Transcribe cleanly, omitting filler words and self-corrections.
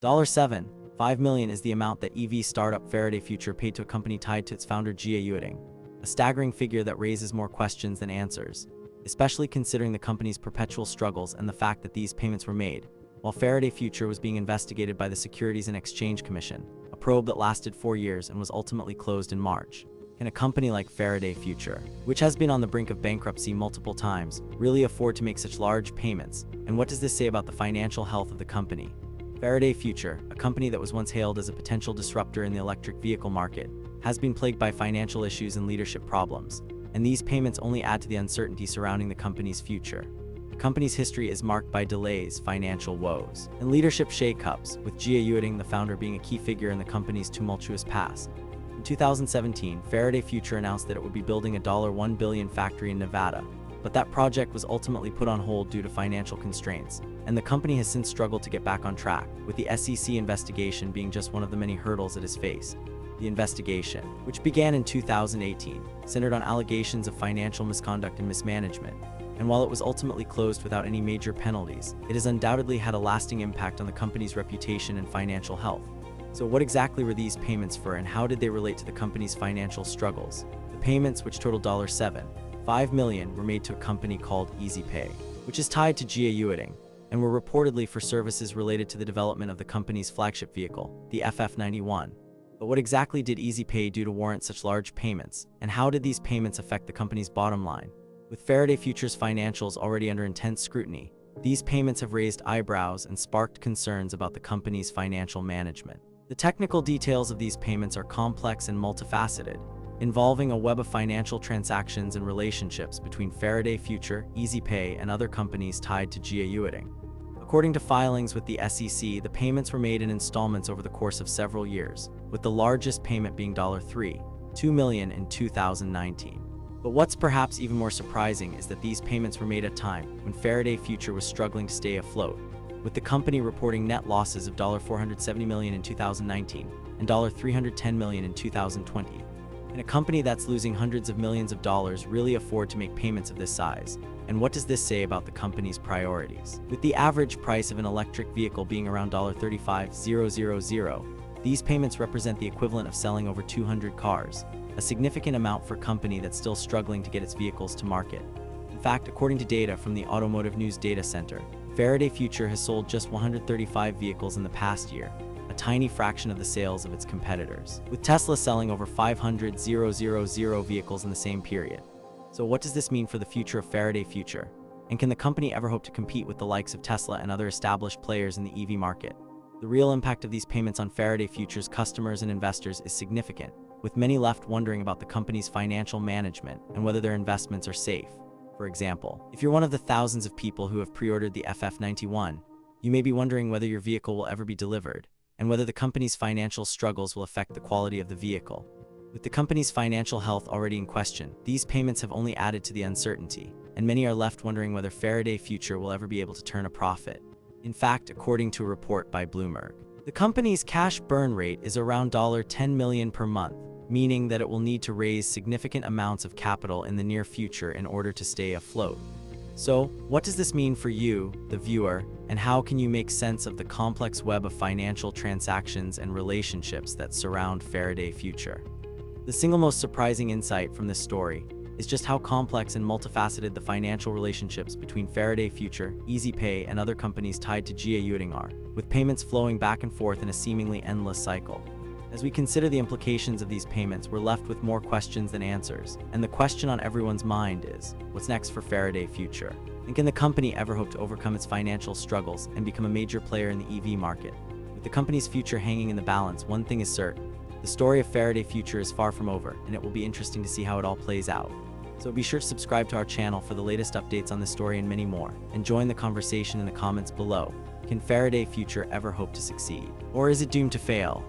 $7.5 million is the amount that EV startup Faraday Future paid to a company tied to its founder Jia Yueting, a staggering figure that raises more questions than answers, especially considering the company's perpetual struggles and the fact that these payments were made while Faraday Future was being investigated by the Securities and Exchange Commission, a probe that lasted 4 years and was ultimately closed in March. Can a company like Faraday Future, which has been on the brink of bankruptcy multiple times, really afford to make such large payments? And what does this say about the financial health of the company? Faraday Future, a company that was once hailed as a potential disruptor in the electric vehicle market, has been plagued by financial issues and leadership problems, and these payments only add to the uncertainty surrounding the company's future. The company's history is marked by delays, financial woes, and leadership shakeups, with Jia Yueting, the founder, being a key figure in the company's tumultuous past. In 2017, Faraday Future announced that it would be building a $1 billion factory in Nevada, but that project was ultimately put on hold due to financial constraints, and the company has since struggled to get back on track, with the SEC investigation being just one of the many hurdles it has faced. The investigation, which began in 2018, centered on allegations of financial misconduct and mismanagement, and while it was ultimately closed without any major penalties, it has undoubtedly had a lasting impact on the company's reputation and financial health. So what exactly were these payments for, and how did they relate to the company's financial struggles? The payments, which totaled $7.5 million, were made to a company called EasyPay, which is tied to Jia Yueting, and were reportedly for services related to the development of the company's flagship vehicle, the FF91. But what exactly did EasyPay do to warrant such large payments, and how did these payments affect the company's bottom line? With Faraday Future's financials already under intense scrutiny, these payments have raised eyebrows and sparked concerns about the company's financial management. The technical details of these payments are complex and multifaceted, involving a web of financial transactions and relationships between Faraday Future, EasyPay, and other companies tied to Jia Yueting. According to filings with the SEC, the payments were made in installments over the course of several years, with the largest payment being $3.2 million in 2019. But what's perhaps even more surprising is that these payments were made at a time when Faraday Future was struggling to stay afloat, with the company reporting net losses of $470 million in 2019 and $310 million in 2020. Can a company that's losing hundreds of millions of dollars really afford to make payments of this size? And what does this say about the company's priorities? With the average price of an electric vehicle being around $35,000, these payments represent the equivalent of selling over 200 cars, a significant amount for a company that's still struggling to get its vehicles to market. In fact, according to data from the Automotive News Data Center, Faraday Future has sold just 135 vehicles in the past year, a tiny fraction of the sales of its competitors, with Tesla selling over 500,000 vehicles in the same period. So what does this mean for the future of Faraday Future? And can the company ever hope to compete with the likes of Tesla and other established players in the EV market? The real impact of these payments on Faraday Future's customers and investors is significant, with many left wondering about the company's financial management and whether their investments are safe. For example, if you're one of the thousands of people who have pre-ordered the FF91, you may be wondering whether your vehicle will ever be delivered, and whether the company's financial struggles will affect the quality of the vehicle. With the company's financial health already in question, these payments have only added to the uncertainty, and many are left wondering whether Faraday Future will ever be able to turn a profit. In fact, according to a report by Bloomberg, the company's cash burn rate is around $10 million per month, meaning that it will need to raise significant amounts of capital in the near future in order to stay afloat. So, what does this mean for you, the viewer, and how can you make sense of the complex web of financial transactions and relationships that surround Faraday Future? The single most surprising insight from this story is just how complex and multifaceted the financial relationships between Faraday Future, EasyPay, and other companies tied to Jia Yueting are, with payments flowing back and forth in a seemingly endless cycle. As we consider the implications of these payments, we're left with more questions than answers, and the question on everyone's mind is, what's next for Faraday Future? And can the company ever hope to overcome its financial struggles and become a major player in the EV market? With the company's future hanging in the balance, one thing is certain: the story of Faraday Future is far from over, and it will be interesting to see how it all plays out. So be sure to subscribe to our channel for the latest updates on this story and many more, and join the conversation in the comments below. Can Faraday Future ever hope to succeed? Or is it doomed to fail?